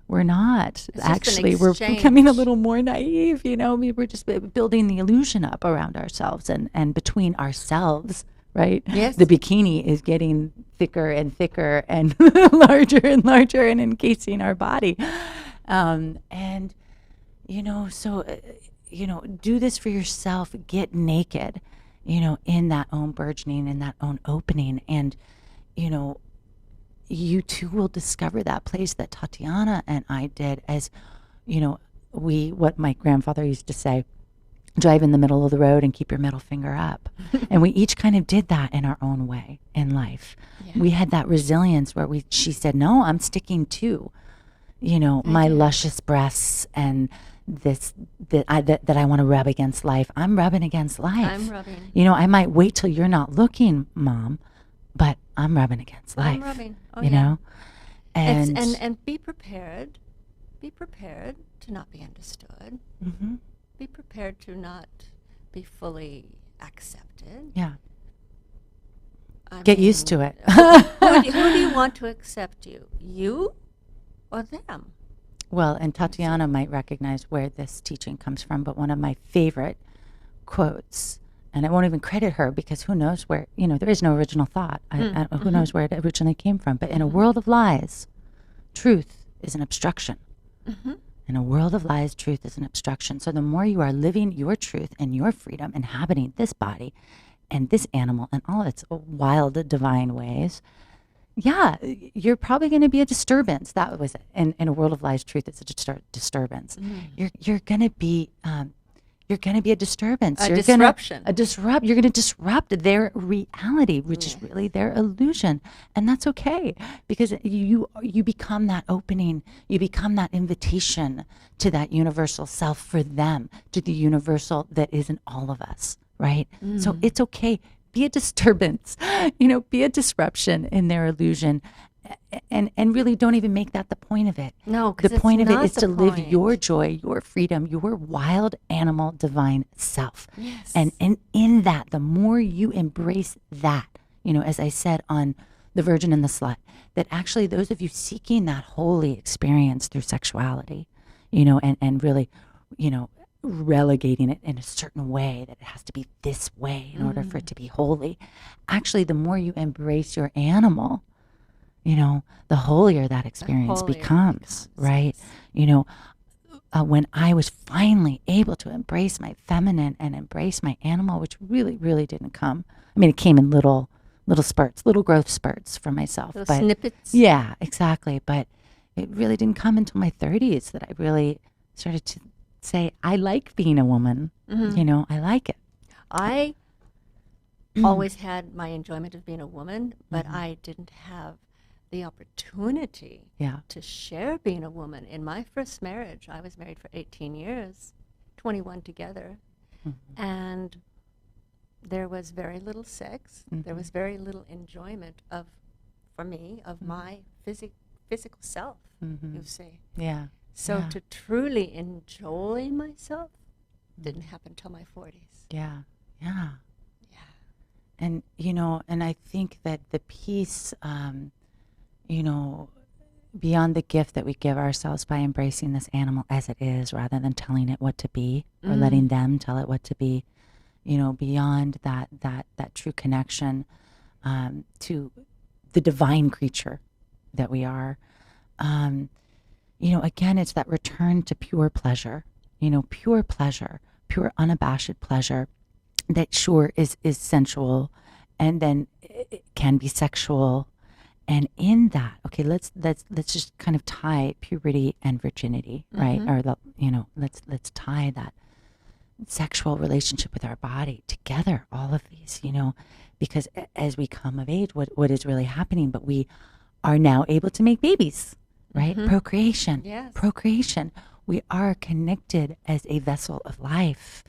not actually, we're becoming a little more naive, you know. We're just building the illusion up around ourselves and between ourselves. Right? Yes. The bikini is getting thicker and thicker and larger and encasing our body. And, you know, so, you know, do this for yourself. Get naked, you know, in that own burgeoning, in that own opening. And, you know, you too will discover that place that Tatyana and I did, as, you know, what my grandfather used to say, drive in the middle of the road and keep your middle finger up. And we each kind of did that in our own way in life. Yeah. We had that resilience where she said, no, I'm sticking to, you know, my luscious breasts and this that I want to rub against life. I'm rubbing against life. I'm rubbing. You know, I might wait till you're not looking, Mom, but I'm rubbing against life. I'm rubbing. Oh, you know? And be prepared. Be prepared to not be understood. Be prepared to not be fully accepted. Yeah. Get used to it. Who do you want to accept you? You or them? Well, and Tatyana might recognize where this teaching comes from, but one of my favorite quotes, and I won't even credit her because who knows where, you know, there is no original thought. Who knows where it originally came from. But in a world of lies, truth is an obstruction. In a world of lies, truth is an obstruction. So the more you are living your truth and your freedom, inhabiting this body and this animal and all its wild divine ways, yeah, you're probably going to be a disturbance. That was it. In a world of lies, truth is a disturbance. You're going to be a disturbance. You're disruption. You're going to disrupt their reality, which is really their illusion. And that's okay, because you become that opening, you become that invitation to that universal self for them, to the universal that is in all of us, right? So it's okay. Be a disturbance, you know, be a disruption in their illusion. And really don't even make that the point of it. No, the point of it is to live point. your joy, your freedom, your wild animal divine self. Yes. And in that, the more you embrace that, you know, as I said on The Virgin and the Slut, that actually those of you seeking that holy experience through sexuality, you know, and really, you know, relegating it in a certain way, that it has to be this way in order for it to be holy. Actually, the more you embrace your animal, you know, the holier that experience becomes, right? Yes. You know, when I was finally able to embrace my feminine and embrace my animal, which really, really didn't come. I mean, it came in little little spurts, little growth spurts for myself. Little snippets. Yeah, exactly. But it really didn't come until my 30s that I really started to say, I like being a woman. I like it. I always had my enjoyment of being a woman, but I didn't have the opportunity to share being a woman. In my first marriage, I was married for 18 years, 21 together, and there was very little sex. There was very little enjoyment for me, of my physical self, you see. Yeah. So to truly enjoy myself didn't happen till my 40s. Yeah. Yeah. And, and I think that the piece, beyond the gift that we give ourselves by embracing this animal as it is, rather than telling it what to be or letting them tell it what to be, beyond that true connection to the divine creature that we are, again, it's that return to pure pleasure, pure unabashed pleasure that sure is sensual, and then it can be sexual. And in that, okay, let's just kind of tie puberty and virginity, right? Or let's tie that sexual relationship with our body together, all of these, because as we come of age, what is really happening, but we are now able to make babies, right? Procreation. Yes. Procreation. We are connected as a vessel of life.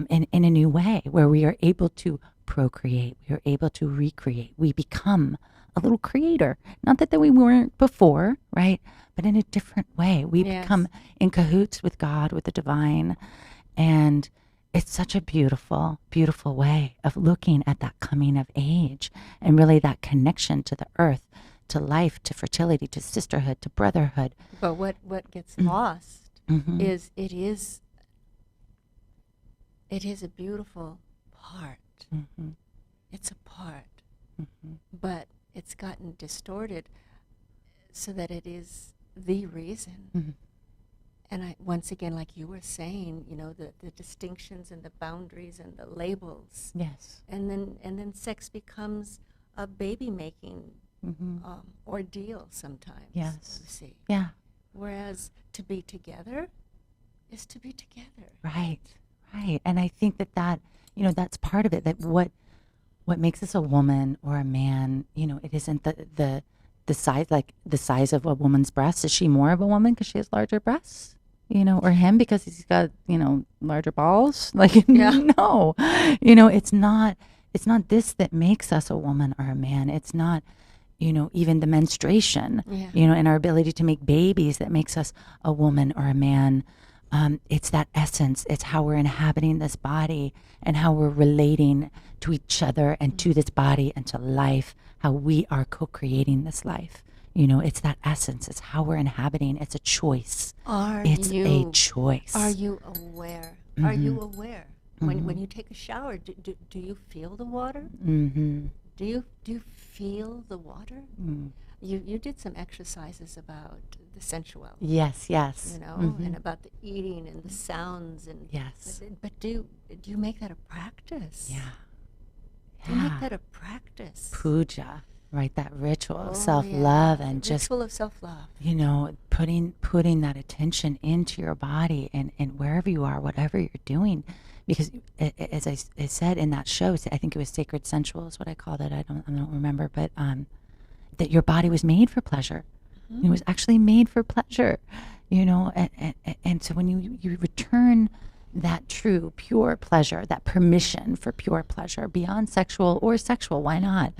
In a new way, where we are able to procreate, we are able to recreate. We become a little creator. Not that we weren't before, right? But in a different way. We become in cahoots with God, with the divine. And it's such a beautiful, beautiful way of looking at that coming of age, and really that connection to the earth, to life, to fertility, to sisterhood, to brotherhood. But what gets lost is it is a beautiful part. It's a part, but it's gotten distorted so that it is the reason. And once again, like you were saying, the distinctions and the boundaries and the labels. Yes. And then sex becomes a baby making ordeal sometimes. Yes. You see. Yeah. Whereas to be together is to be together. Right. Right. And I think that that's part of it, that what makes us a woman or a man, it isn't the size, like the size of a woman's breasts. Is she more of a woman because she has larger breasts, or him because he's got, larger balls? Like, no, it's not this that makes us a woman or a man. It's not, even the menstruation, and our ability to make babies that makes us a woman or a man. It's that essence. It's how we're inhabiting this body and how we're relating to each other and to this body and to life, how we are co-creating this life. It's that essence. It's how we're inhabiting. It's a choice. It's a choice. Are you aware? Are you aware? When you take a shower, do you feel the water? Do you feel the water? You did some exercises about the sensuality. Yes. And about the eating and the sounds and yes. But do you make that a practice? Yeah. Do you make that a practice? Puja, right? That ritual of self-love and just ritual of self-love. Putting that attention into your body and wherever you are, whatever you're doing. Because as I said in that show, I think it was Sacred Sensual is what I called it. I don't remember, but that your body was made for pleasure. It was actually made for pleasure, and so when you return that true, pure pleasure, that permission for pure pleasure beyond sexual or sexual, why not?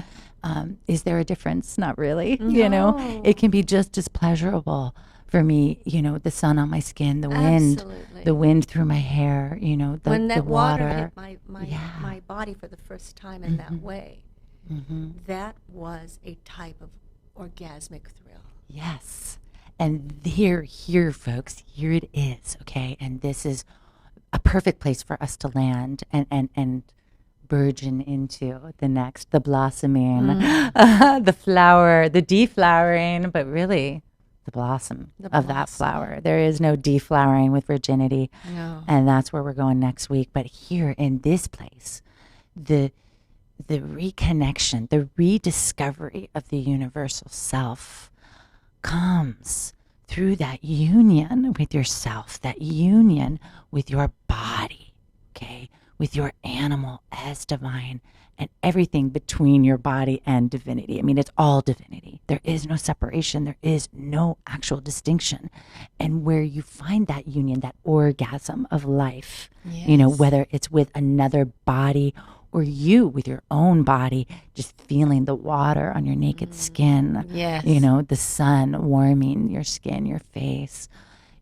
Is there a difference? Not really. No. It can be just as pleasurable for me, the sun on my skin, the wind, Absolutely. the wind through my hair, when that the water hit my body for the first time in that way, that was a type of orgasmic thrill. Yes. And here, folks, here it is, okay? And this is a perfect place for us to land and burgeon into the blossoming, the flower, the deflowering, but really the blossom of that flower. There is no deflowering with virginity. No. And that's where we're going next week. But here in this place, the the reconnection, the rediscovery of the universal self comes through that union with yourself, that union with your body, okay, with your animal as divine, and everything between your body and divinity. I mean, it's all divinity. There is no separation. There is no actual distinction. And where you find that union, that orgasm of life, you know, whether it's with another body or you with your own body, just feeling the water on your naked skin, you know, the sun warming your skin, your face,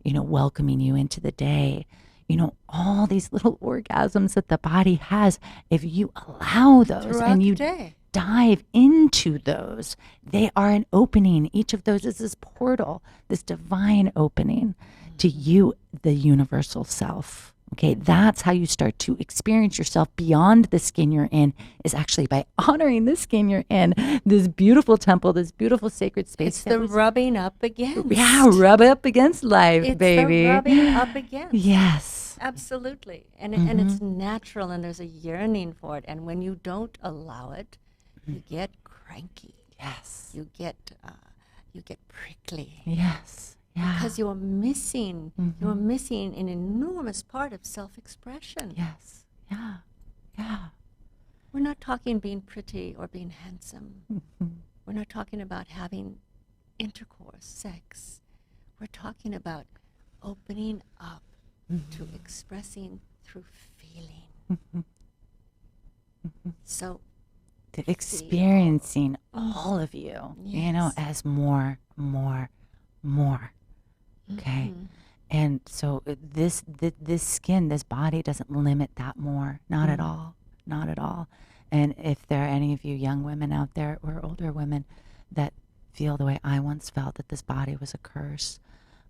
you know, welcoming you into the day. You know, all these little orgasms that the body has, if you allow those throughout and you the day. dive into those, they are an opening. Each of those is this portal, this divine opening to you, the universal self. Okay, that's how you start to experience yourself beyond the skin you're in, is actually by honoring the skin you're in, this beautiful temple, this beautiful sacred space. It's the rubbing up against. Yeah, rub up against life, It's baby. the rubbing up against. Yes. Absolutely. And it's natural, and there's a yearning for it. And when you don't allow it, you get cranky. Yes. You get prickly. Yes. Yeah. Because you're missing an enormous part of self-expression. Yes. Yeah. Yeah. We're not talking being pretty or being handsome. We're not talking about having intercourse, sex. We're talking about opening up to expressing through feeling. So experiencing all of you, you know, as more. Okay. And so this skin, this body doesn't limit that more. Not at all. Not at all. And if there are any of you young women out there or older women that feel the way I once felt, that this body was a curse,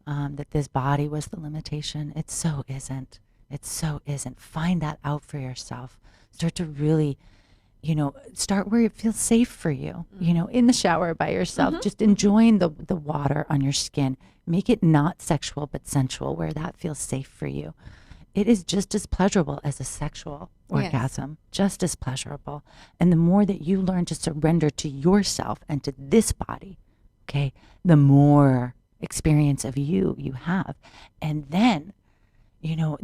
that this body was the limitation, it so isn't. It so isn't. Find that out for yourself. Start to really, you know, start where it feels safe for you, you know, in the shower by yourself, just enjoying the water on your skin. Make it not sexual, but sensual, where that feels safe for you. It is just as pleasurable as a sexual orgasm, just as pleasurable. And the more that you learn to surrender to yourself and to this body, okay, the more experience of you have. And then, you know,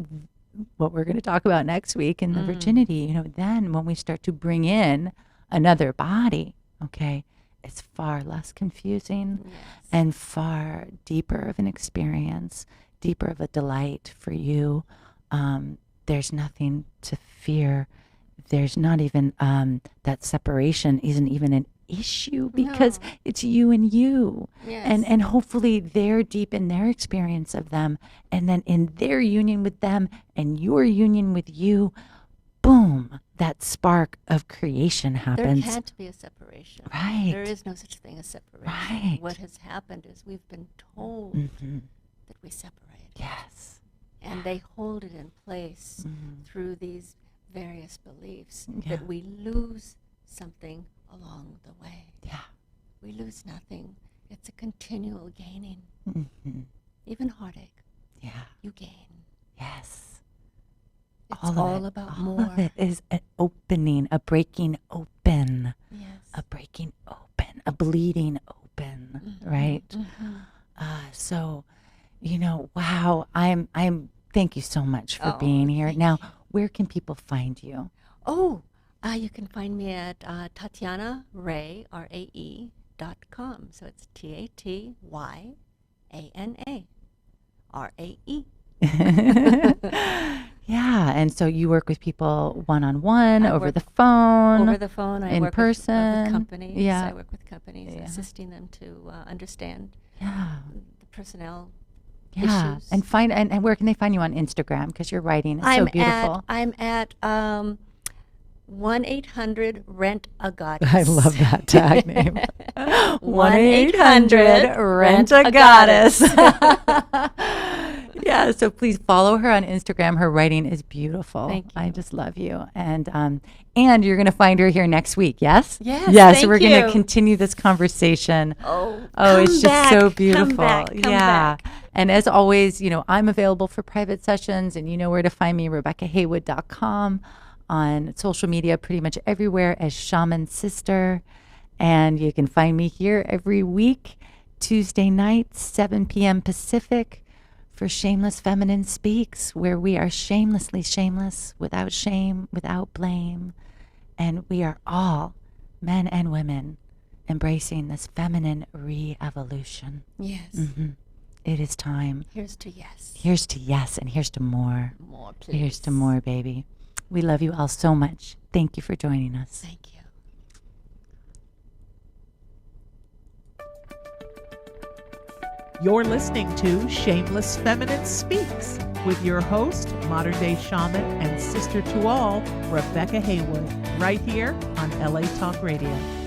what we're going to talk about next week in the virginity, you know, then when we start to bring in another body, okay, it's far less confusing and far deeper of an experience, deeper of a delight for you. There's nothing to fear. There's not even, that separation isn't even an issue because it's you and you. And hopefully they're deep in their experience of them. And then in their union with them and your union with you, boom, that spark of creation happens. There can't be a separation. Right. There is no such thing as separation. Right. What has happened is we've been told that we separate. Yes. And they hold it in place through these various beliefs that we lose something along the way. Yeah. We lose nothing. It's a continual gaining. Even heartache. Yeah. You gain. Yes. It's all about more. All of it is an opening, a breaking open. Yes. A breaking open, a bleeding open, right? So, you know, wow, I'm thank you so much for being here. Now, where can people find you? You can find me at Tatyana Rae, RAE.com. So it's TATYANA RAE. Yeah, and so you work with people one-on-one, over the phone, over the phone. I in work person, with companies. Yeah, I work with companies, assisting them to understand the personnel issues. And find and where can they find you on Instagram? Because your writing is so beautiful. I'm at 1-800-RENT-A-GODDESS. I love that tag name. 1-800-RENT-A-GODDESS. Yeah, so please follow her on Instagram. Her writing is beautiful. Thank you. I just love you. And you're going to find her here next week, yes? Yes, thank we're you. going to continue this conversation. Oh, it's just so beautiful. Come back. And as always, you know, I'm available for private sessions, and you know where to find me, RebeccaHaywood.com. on social media pretty much everywhere as Shaman Sister. And you can find me here every week, Tuesday nights, 7 p.m. Pacific, for Shameless Feminine Speaks, where we are shamelessly shameless, without shame, without blame. And we are all, men and women, embracing this feminine re-evolution. Yes. It is time. Here's to yes. Here's to yes, and here's to more. More, please. Here's to more, baby. We love you all so much. Thank you for joining us. Thank you. You're listening to Shameless Feminine Speaks with your host, modern day shaman and sister to all, Rebecca Haywood, right here on LA Talk Radio.